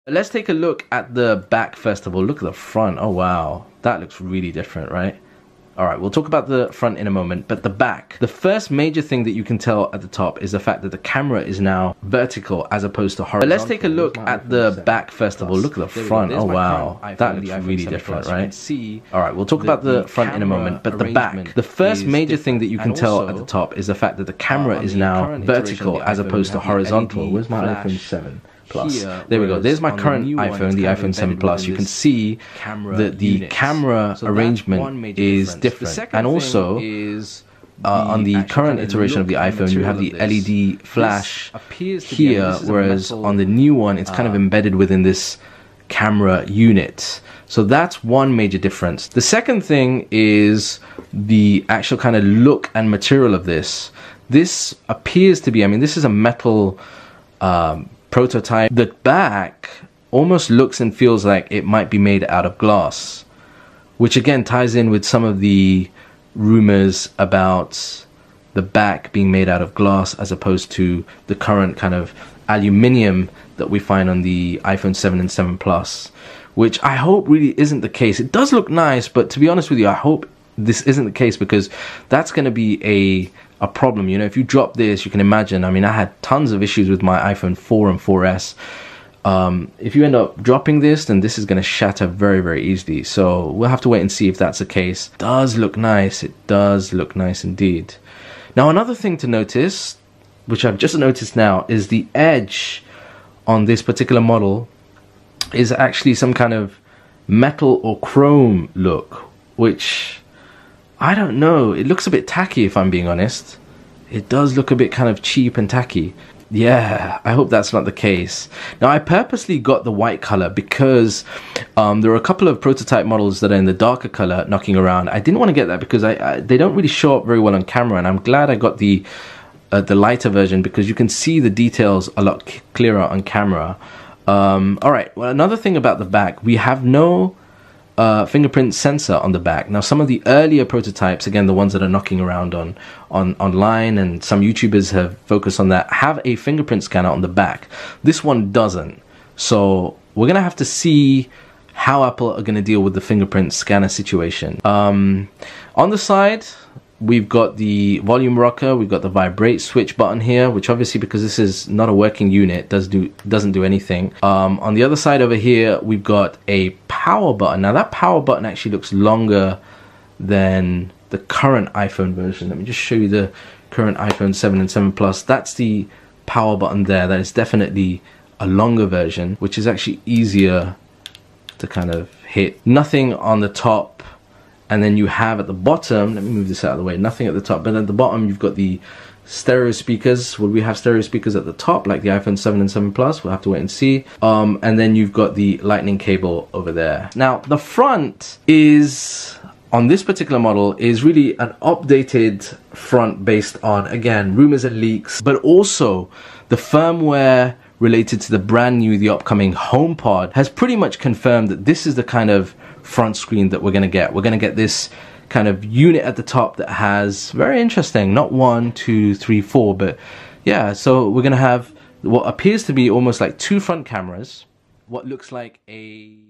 Let's take a look at the back first of all. Look at the front. Oh wow, that looks really different, right? Alright, we'll talk about the front in a moment, but the back. The first major thing that you can tell at the top is the fact that the camera is now vertical as opposed to horizontal. But let's take a look at the back first of all. Look at the front. Oh wow, that looks really different, right? Alright, we'll talk about the front in a moment, but the back. The first major thing that you can tell at the top is the fact that the camera is now vertical as opposed to horizontal. Where's my iPhone 7? Plus. There we go. There's my current iPhone, the iPhone 7 Plus. You can see that the camera arrangement is different. And also, on the current iteration of the iPhone, you have the LED flash here, whereas on the new one, it's kind of embedded within this camera unit. So that's one major difference. The second thing is the actual kind of look and material of this. This appears to be, I mean, this is a metal prototype. The back almost looks and feels like it might be made out of glass, which again ties in with some of the rumors about the back being made out of glass as opposed to the current kind of aluminium that we find on the iPhone 7 and 7 Plus, which I hope really isn't the case. It does look nice, but to be honest with you, I hope this isn't the case, because that's going to be a problem. You know, if you drop this, you can imagine, I mean, I had tons of issues with my iPhone 4 and 4S. If you end up dropping this, then this is going to shatter very, very easily. So we'll have to wait and see if that's the case. It does look nice. It does look nice indeed. Now, another thing to notice, which I've just noticed now, is the edge on this particular model is actually some kind of metal or chrome look, which I don't know, it looks a bit tacky if I'm being honest. It does look a bit kind of cheap and tacky. Yeah, I hope that's not the case. Now, I purposely got the white color because there are a couple of prototype models that are in the darker color knocking around. I didn't want to get that because they don't really show up very well on camera, and I'm glad I got the lighter version because you can see the details a lot clearer on camera. Alright, well, another thing about the back, we have no fingerprint sensor on the back. Now, some of the earlier prototypes, again the ones that are knocking around online, and some YouTubers have focused on that, have a fingerprint scanner on the back. This one doesn't. So we're gonna have to see how Apple are gonna deal with the fingerprint scanner situation. On the side, we've got the volume rocker, we've got the vibrate switch button here, which obviously, because this is not a working unit, doesn't do anything. On the other side over here, we've got a power button. Now that power button actually looks longer than the current iPhone version. Let me just show you the current iPhone 7 and 7 Plus. That's the power button there. That is definitely a longer version, which is actually easier to kind of hit. Nothing on the top. And then you have at the bottom, let me move this out of the way, nothing at the top, but at the bottom you've got the stereo speakers. Will we have stereo speakers at the top like the iPhone 7 and 7 Plus? We'll have to wait and see. And then you've got the lightning cable over there. Now the front is, on this particular model, is really an updated front based on, again, rumors and leaks, but also the firmware related to the brand new, the upcoming HomePod has pretty much confirmed that this is the kind of front screen that we're going to get. We're going to get this kind of unit at the top that has, very interesting, not 1, 2, 3, 4, but yeah, so we're going to have what appears to be almost like 2 front cameras, what looks like a